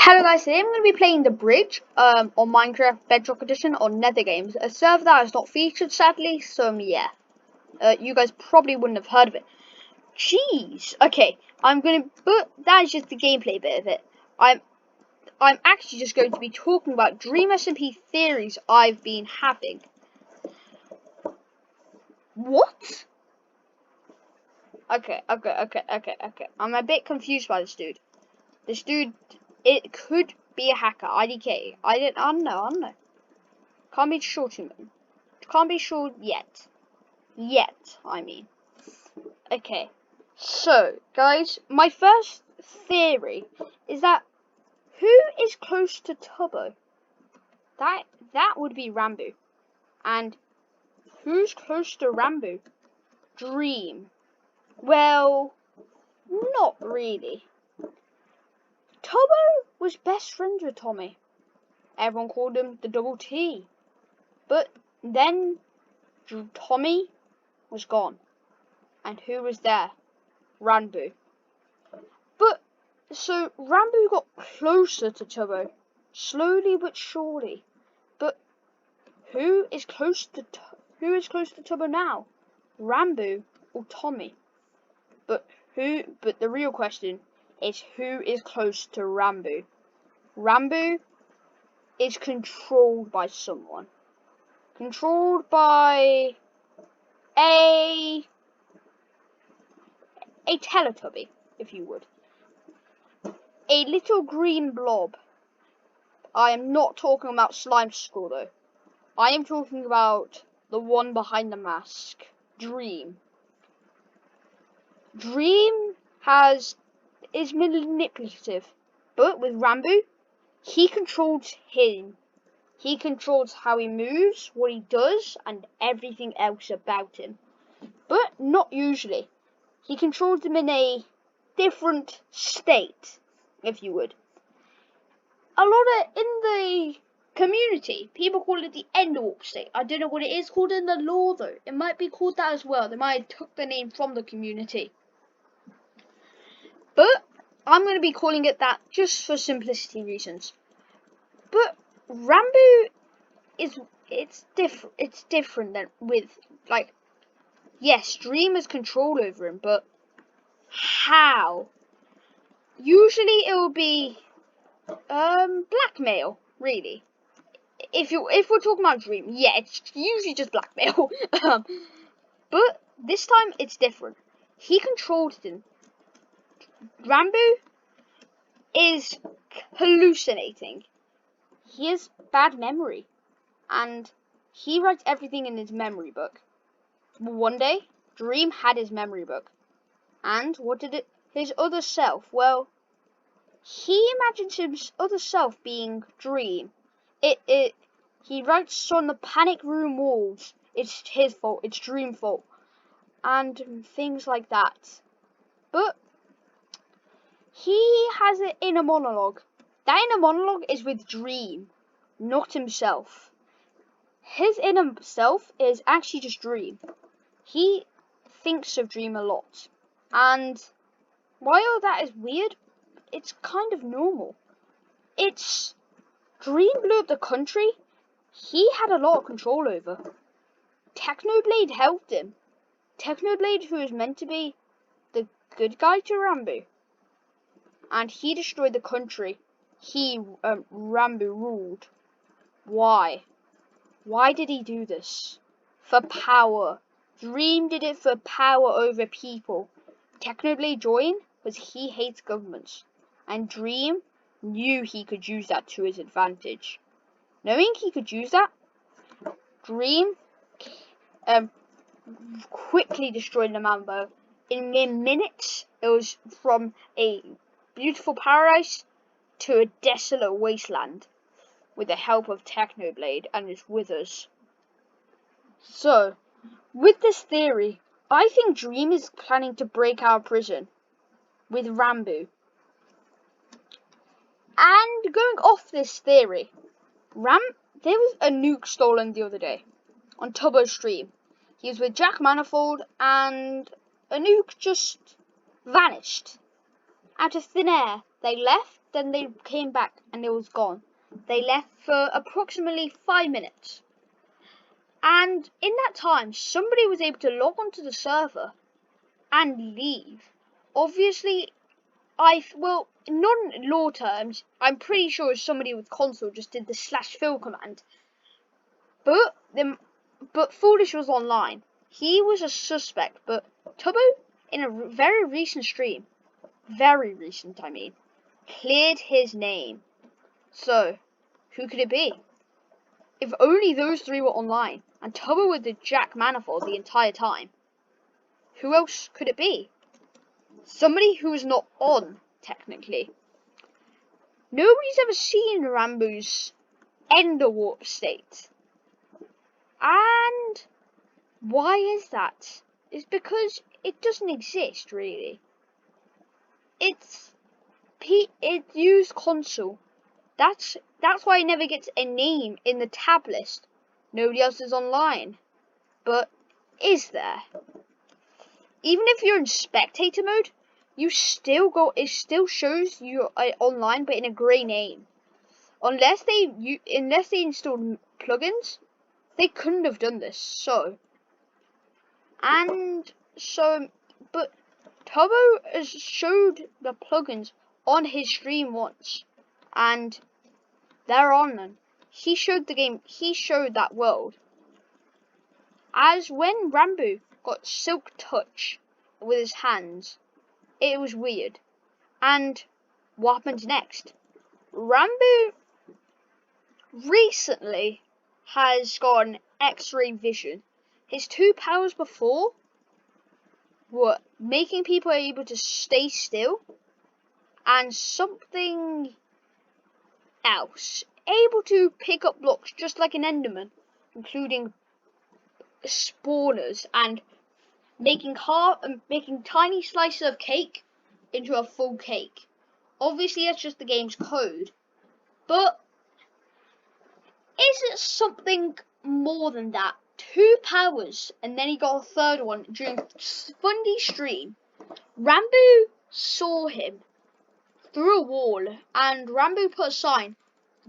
Hello guys, today I'm going to be playing The Bridge on Minecraft Bedrock Edition on Nether Games, a server that is not featured sadly, so yeah, you guys probably wouldn't have heard of it. Jeez, okay, but that is just the gameplay bit of it. I'm actually just going to be talking about Dream SMP theories I've been having. What? Okay, I'm a bit confused by this dude. This dude, it could be a hacker, IDK. I don't know. Can't be sure to me. Can't be sure yet. I mean. Okay. So, guys, my first theory is that who is close to Tubbo? That would be Rambo. And who's close to Rambo? Dream. Well, not really. Tubbo was best friends with Tommy. Everyone called him the Double T. But then Tommy was gone. And who was there? Rambo. But, so Rambo got closer to Tubbo. Slowly but surely. But, who is close to Tubbo now? Rambo or Tommy? But the real question is who is close to Rambo? Rambo is controlled by someone. Controlled by a Teletubby, if you would. A little green blob. I am not talking about Slime Skull though. I am talking about the one behind the mask. Dream. Dream is manipulative. But with Rambo, he controls him. He controls how he moves, what he does, and everything else about him. But not usually. He controls him in a different state, if you would. A lot of, in the community, people call it the Endwarp state. I don't know what it is called in the lore though. It might be called that as well. They might have took the name from the community. But I'm going to be calling it that just for simplicity reasons. But Rambo it's different than with, like, yes, Dream has control over him, but how? Usually it will be blackmail, really. If we're talking about Dream, yeah, it's usually just blackmail. But this time it's different. He controlled him. Rambo is hallucinating. He has bad memory, and he writes everything in his memory book. One day, Dream had his memory book, and what did it? His other self. Well, he imagines his other self being Dream. He writes on the panic room walls, it's his fault, it's Dream's fault, and things like that. But he has an inner monologue. That inner monologue is with Dream, not himself. His inner self is actually just Dream. He thinks of Dream a lot. And while that is weird, it's kind of normal. It's Dream blew up the country. He had a lot of control over. Technoblade helped him. Technoblade, who is meant to be the good guy to Rambo. And he destroyed the country. Rambo ruled. Why? Why did he do this? For power. Dream did it for power over people. Technoblade joined because he hates governments. And Dream knew he could use that to his advantage. Knowing he could use that, Dream quickly destroyed the Mambo. In mere minutes, it was from a beautiful paradise to a desolate wasteland with the help of Technoblade and his withers. So, with this theory, I think Dream is planning to break out of prison with Rambo. And going off this theory, there was a nuke stolen the other day on Tubbo's stream. He was with Jack Manifold and a nuke just vanished out of thin air. They left, then they came back and it was gone. They left for approximately 5 minutes. And in that time, somebody was able to log onto the server and leave. Obviously, non-law terms, I'm pretty sure somebody with console just did the /fill command. But Foolish was online. He was a suspect, but Tubbo, in a very recent stream, cleared his name. So, who could it be? If only those three were online, and Tubbo was the Jack Manifold the entire time. Who else could it be? Somebody who is not on, technically. Nobody's ever seen Rambo's Ender Warp state. And why is that? It's because it doesn't exist, really. It's used console. That's why it never gets a name in the tab list. Nobody else is online. But is there? Even if you're in spectator mode, it still shows you online, but in a grey name. Unless they installed plugins, they couldn't have done this. But Tubbo has showed the plugins on his stream once, and they're on them. He showed the game. He showed that world. As when Rambo got Silk Touch with his hands, it was weird. And what happens next? Rambo recently has gotten X-ray vision. His two powers before were making people able to stay still, and something else, able to pick up blocks just like an Enderman, including spawners and making tiny slices of cake into a full cake. Obviously, that's just the game's code, but is it something more than that? 2 powers, and then he got a third one during Fundy's stream. Rambo saw him through a wall, and Rambo put a sign.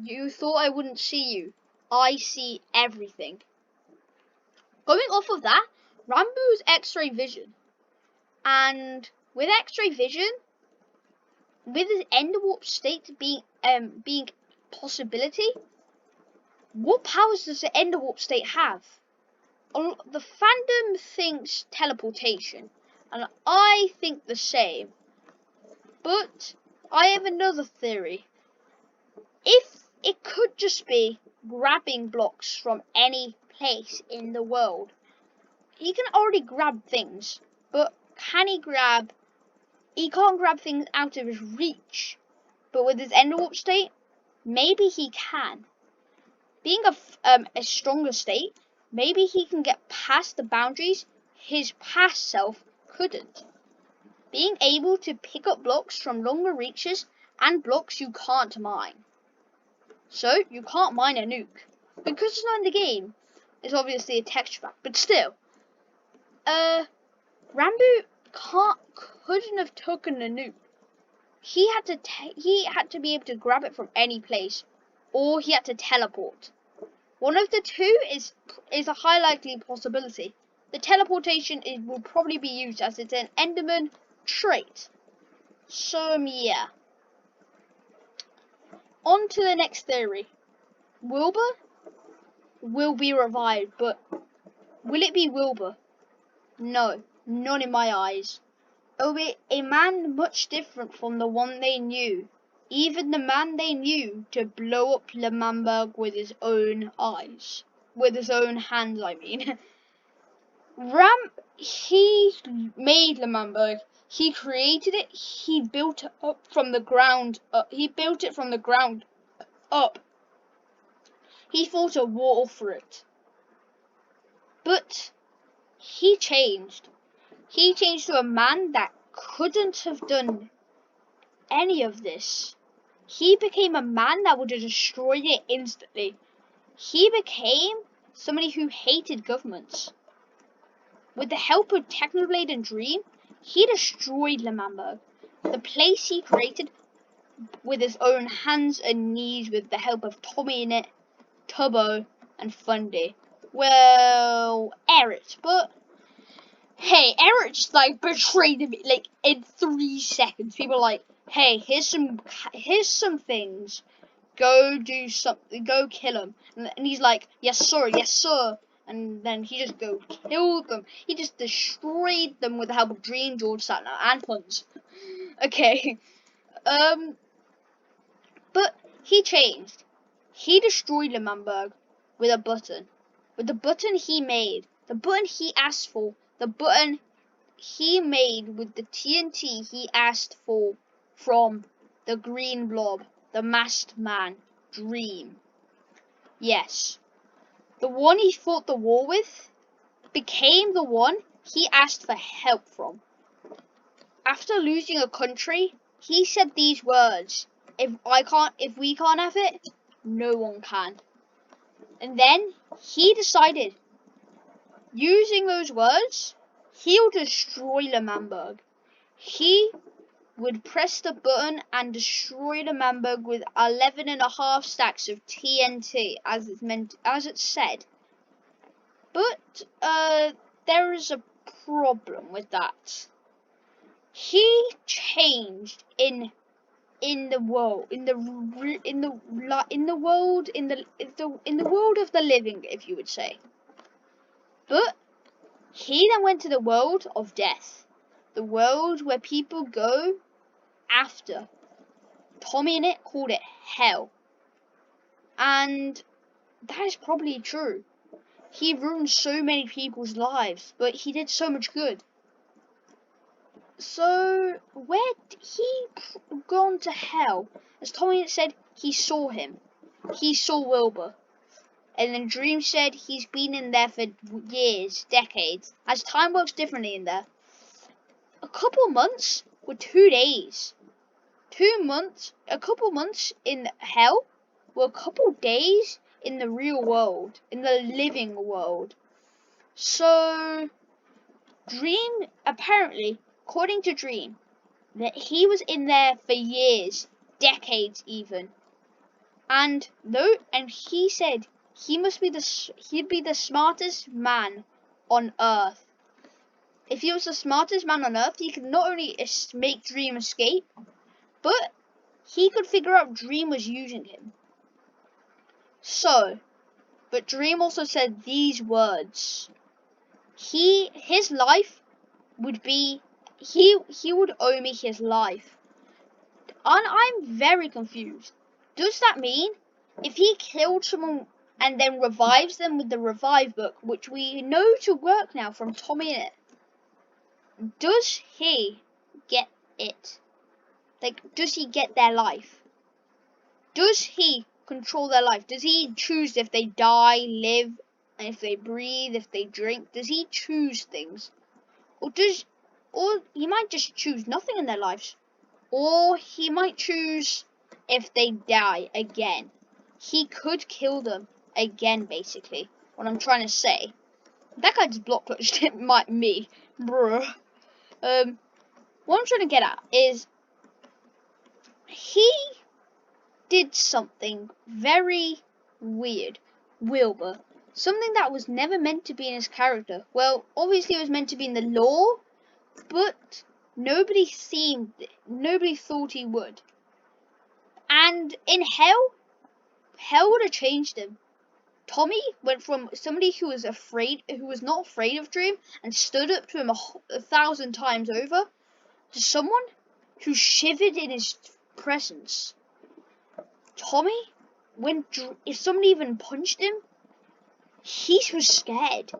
You thought I wouldn't see you. I see everything. Going off of that, Rambo's X-ray vision. And with X-ray vision, with his Ender Warp state being possibility, what powers does the Ender Warp state have? The fandom thinks teleportation, and I think the same. But I have another theory. If it could just be grabbing blocks from any place in the world. He can already grab things, but he can't grab things out of his reach. But with his Ender Warp state, maybe he can. Being a stronger state, maybe he can get past the boundaries his past self couldn't. Being able to pick up blocks from longer reaches and blocks you can't mine. So, you can't mine a nuke. Because it's not in the game, it's obviously a texture pack, but still. Rambo couldn't have taken a nuke. He had to be able to grab it from any place, or he had to teleport. One of the two is a high likely possibility. The teleportation will probably be used as it's an Enderman trait. So yeah. On to the next theory. Wilbur will be revived, but will it be Wilbur? No, none in my eyes. Oh, a man much different from the one they knew. Even the man they knew to blow up Lemamberg with his own eyes. With his own hands, I mean. He made Lemamberg. He created it. He built it up from the ground up. He built it from the ground up. He fought a war for it. But he changed. He changed to a man that couldn't have done any of this. He became a man that would have destroyed it instantly. He became somebody who hated governments. With the help of Technoblade and Dream, he destroyed Lemamberg. The place he created with his own hands and knees with the help of Tommy in it, Tubbo, and Fundy. Well, Eric, but hey, Eric just like betrayed him like in 3 seconds. People are like, hey, here's some things. Go do something. Go kill him. And he's like, yes sir, yes sir. And then he just go kill them. He just destroyed them with the help of Dream, George, Saturn, and Puns. Okay. But he changed. He destroyed Lemberg with a button. With the button he made. The button he asked for. The button he made with the TNT he asked for from the green blob. The masked man. Dream. Yes. The one he fought the war with became the one he asked for help from. After losing a country, he said these words. If we can't have it, no one can. And then he decided, using those words, he'll destroy Lemberg. He would press the button and destroy Lemberg with 11.5 stacks of TNT, as it said. But there is a problem with that. He changed in the world of the living, if you would say. But he then went to the world of death, the world where people go after. Tommy in it called it hell, and that is probably true. He ruined so many people's lives, but he did so much good. So, where did he gone to hell? As Tommy said, he saw him. He saw Wilbur. And then Dream said he's been in there for years, decades, as time works differently in there. A couple months were 2 days. 2 months, a couple months in hell were a couple days in the real world, in the living world. So, Dream, apparently, according to Dream, that he was in there for years, decades even. And he said he'd be the smartest man on Earth. If he was the smartest man on Earth, he could not only make Dream escape, but he could figure out Dream was using him. So, but Dream also said these words. His life would be, he would owe me his life. And I'm very confused. Does that mean if he killed someone and then revives them with the revive book, which we know to work now from Tommy in it, does he get it? Like, does he get their life? Does he control their life? Does he choose if they die, live, and if they breathe, if they drink? Does he choose things? Or he might just choose nothing in their lives. Or he might choose if they die again. He could kill them again, basically. What I'm trying to say. That guy just block clutched me. Bruh. What I'm trying to get at is he did something very weird. Wilbur. Something that was never meant to be in his character. Well, obviously it was meant to be in the lore, but nobody thought he would. And in hell would have changed him. Tommy went from somebody who was not afraid of Dream and stood up to him 1,000 times over, to someone who shivered in his presence. Tommy, if somebody even punched him, he was scared.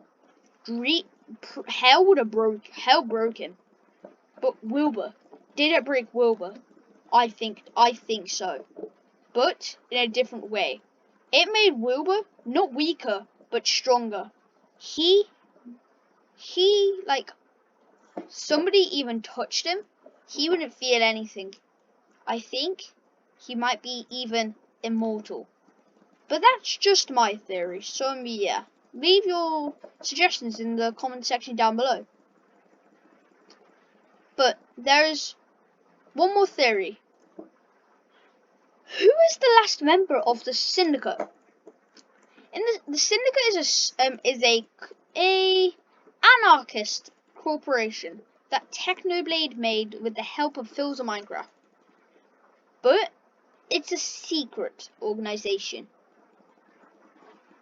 Hell broke him. But Wilbur, did it break Wilbur? I think so. But in a different way. It made Wilbur not weaker, but stronger. Like, somebody even touched him, he wouldn't feel anything. I think he might be even immortal. But that's just my theory, so yeah. Leave your suggestions in the comment section down below. But there's one more theory. Who is the last member of the syndicate? And the syndicate is a anarchist corporation that Technoblade made with the help of Phil's of Minecraft. But it's a secret organization.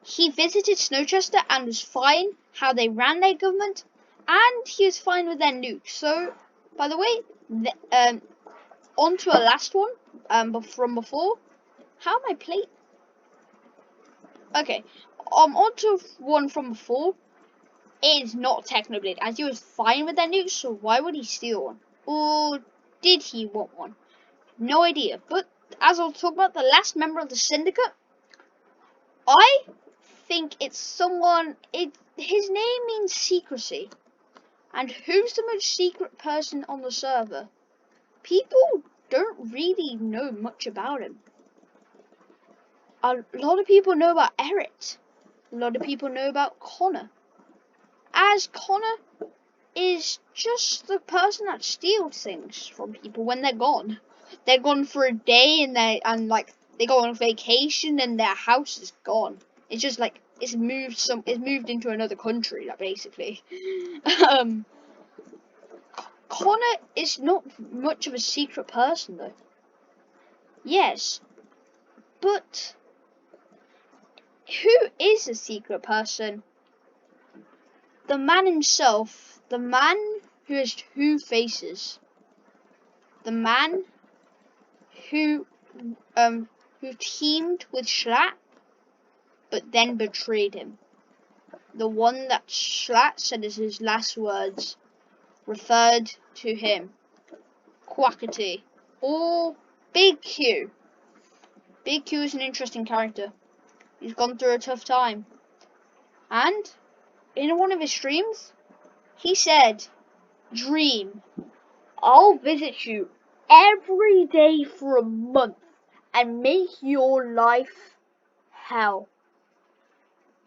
He visited Snowchester and was fine how they ran their government, and he was fine with their nuke. So, by the way, on to a last one from before. How am I playing? Okay, on to one from before. It is not Technoblade, as he was fine with their nukes, so why would he steal one? Or did he want one? No idea. But as I'll talk about the last member of the syndicate, I think it's someone. His name means secrecy. And who's the most secret person on the server? People don't really know much about him. A lot of people know about Eric. A lot of people know about Connor. As Connor is just the person that steals things from people when they're gone. They're gone for a day and they go on vacation and their house is gone. It's just like it's moved into another country, like basically. Connor is not much of a secret person though. Yes, but who is a secret person? The man himself, the man who has two faces, the man who teamed with Schlatt, but then betrayed him. The one that Schlatt said is his last words, referred to him, Quackity, or Big Q. Big Q is an interesting character. He's gone through a tough time. And in one of his streams, he said, Dream, I'll visit you every day for a month and make your life hell.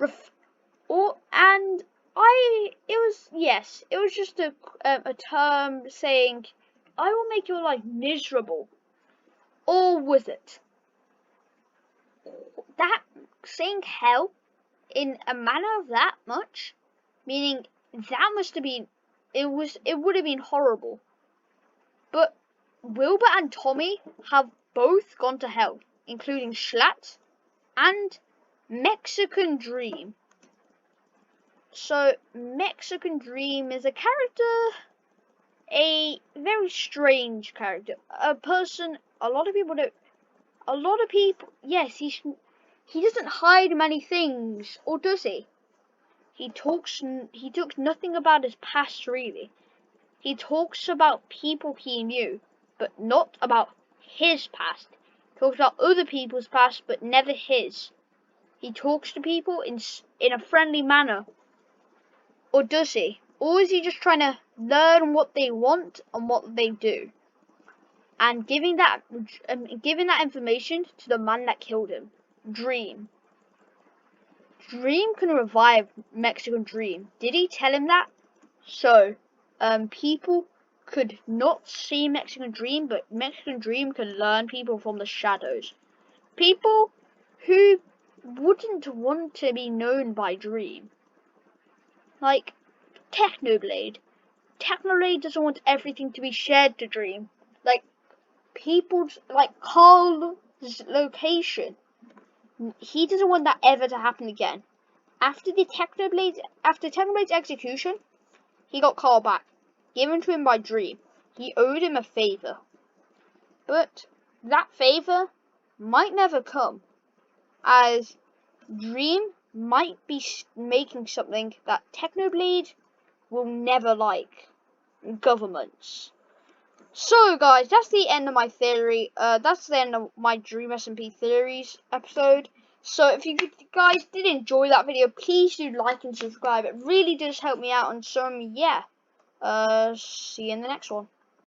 It was just a term saying, I will make your life miserable. Or was it? That saying hell in a manner of that much, meaning that must have been, it would have been horrible. But Wilbur and Tommy have both gone to hell, including Schlatt and Mexican Dream. So Mexican Dream is a character, a very strange character, a person a lot of people, yes, he doesn't hide many things, or does he? He talks nothing about his past really. He talks about people he knew, but not about his past. He talks about other people's past, but never his. He talks to people in a friendly manner. Or does he? Or is he just trying to learn what they want and what they do? And giving that information to the man that killed him. Dream. Dream can revive Mexican Dream. Did he tell him that? So, people could not see Mexican Dream, but Mexican Dream can learn people from the shadows. People who wouldn't want to be known by Dream. Like Technoblade. Technoblade doesn't want everything to be shared to Dream. Like Carl's location. He doesn't want that ever to happen again. After Technoblade's execution, he got Carl back, given to him by Dream. He owed him a favor. But that favor might never come, as Dream might be making something that Technoblade will never like. Governments. So guys, that's the end of my theory. That's the end of my Dream SMP theories episode. So if you guys did enjoy that video, please do like and subscribe. It really does help me out, and so yeah. See you in the next one.